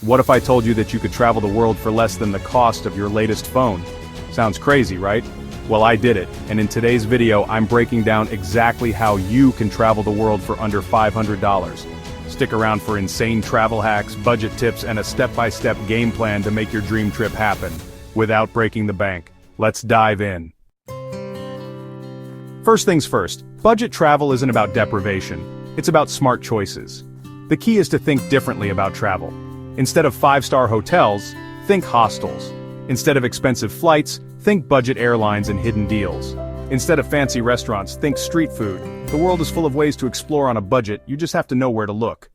What if I told you that you could travel the world for less than the cost of your latest phone? Sounds crazy, right? Well, I did it, and in today's video I'm breaking down exactly how you can travel the world for under $500. Stick around for insane travel hacks, budget tips, and a step-by-step game plan to make your dream trip happen, without breaking the bank. Let's dive in. First things first, budget travel isn't about deprivation, it's about smart choices. The key is to think differently about travel. Instead of 5-star hotels, think hostels. Instead of expensive flights, think budget airlines and hidden deals. Instead of fancy restaurants, think street food. The world is full of ways to explore on a budget, you just have to know where to look.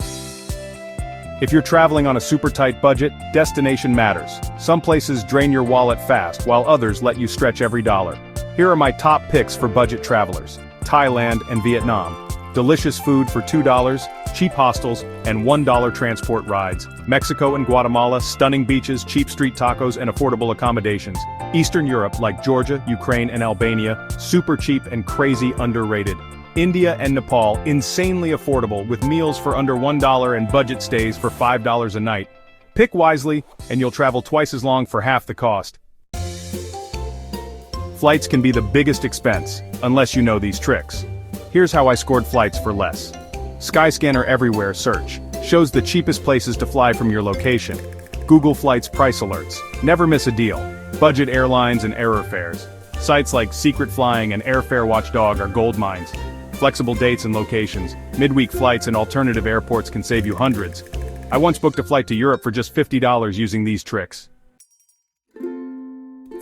If you're traveling on a super tight budget, destination matters. Some places drain your wallet fast, while others let you stretch every dollar. Here are my top picks for budget travelers: Thailand and Vietnam. Delicious food for $2, cheap hostels, and $1 transport rides. Mexico and Guatemala, stunning beaches, cheap street tacos, and affordable accommodations. Eastern Europe, like Georgia, Ukraine, and Albania, super cheap and crazy underrated. India and Nepal, insanely affordable, with meals for under $1 and budget stays for $5 a night. Pick wisely, and you'll travel twice as long for half the cost. Flights can be the biggest expense, unless you know these tricks. Here's how I scored flights for less. Skyscanner Everywhere search shows the cheapest places to fly from your location. Google Flights price alerts. Never miss a deal. Budget airlines and error fares. Sites like Secret Flying and Airfare Watchdog are gold mines. Flexible dates and locations. Midweek flights and alternative airports can save you hundreds. I once booked a flight to Europe for just $50 using these tricks.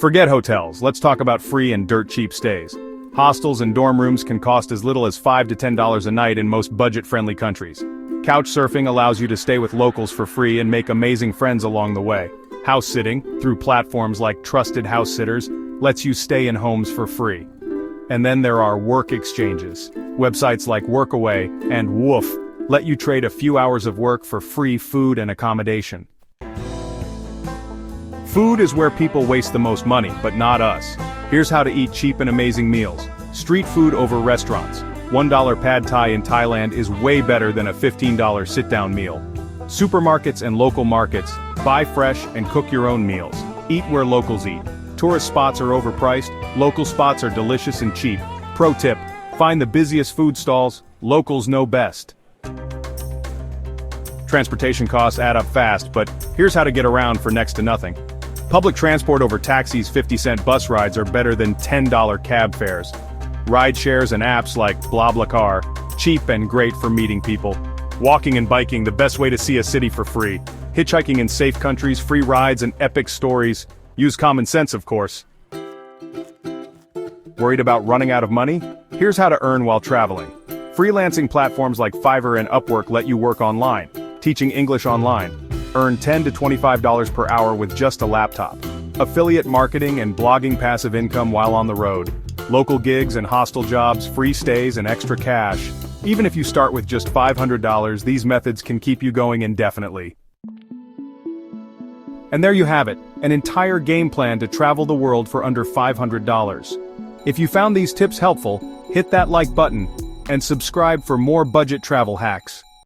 Forget hotels, let's talk about free and dirt cheap stays. Hostels and dorm rooms can cost as little as $5 to $10 a night in most budget-friendly countries. Couch surfing allows you to stay with locals for free and make amazing friends along the way. House sitting, through platforms like Trusted House Sitters, lets you stay in homes for free. And then there are work exchanges. Websites like Workaway and Woof let you trade a few hours of work for free food and accommodation. Food is where people waste the most money, but not us. Here's how to eat cheap and amazing meals. Street food over restaurants. $1 pad thai in Thailand is way better than a $15 sit-down meal. Supermarkets and local markets. Buy fresh and cook your own meals. Eat where locals eat. Tourist spots are overpriced. Local spots are delicious and cheap. Pro tip: find the busiest food stalls. Locals know best. Transportation costs add up fast, but here's how to get around for next to nothing. Public transport over taxis' 50-cent bus rides are better than $10 cab fares. Rideshares and apps like BlaBlaCar, cheap and great for meeting people. Walking and biking, the best way to see a city for free. Hitchhiking in safe countries, free rides and epic stories. Use common sense, of course. Worried about running out of money? Here's how to earn while traveling. Freelancing platforms like Fiverr and Upwork let you work online. Teaching English online. Earn $10 to $25 per hour with just a laptop. Affiliate marketing and blogging passive income while on the road. Local gigs and hostel jobs, free stays and extra cash. Even if you start with just $500, these methods can keep you going indefinitely. And there you have it, an entire game plan to travel the world for under $500. If you found these tips helpful, hit that like button and subscribe for more budget travel hacks.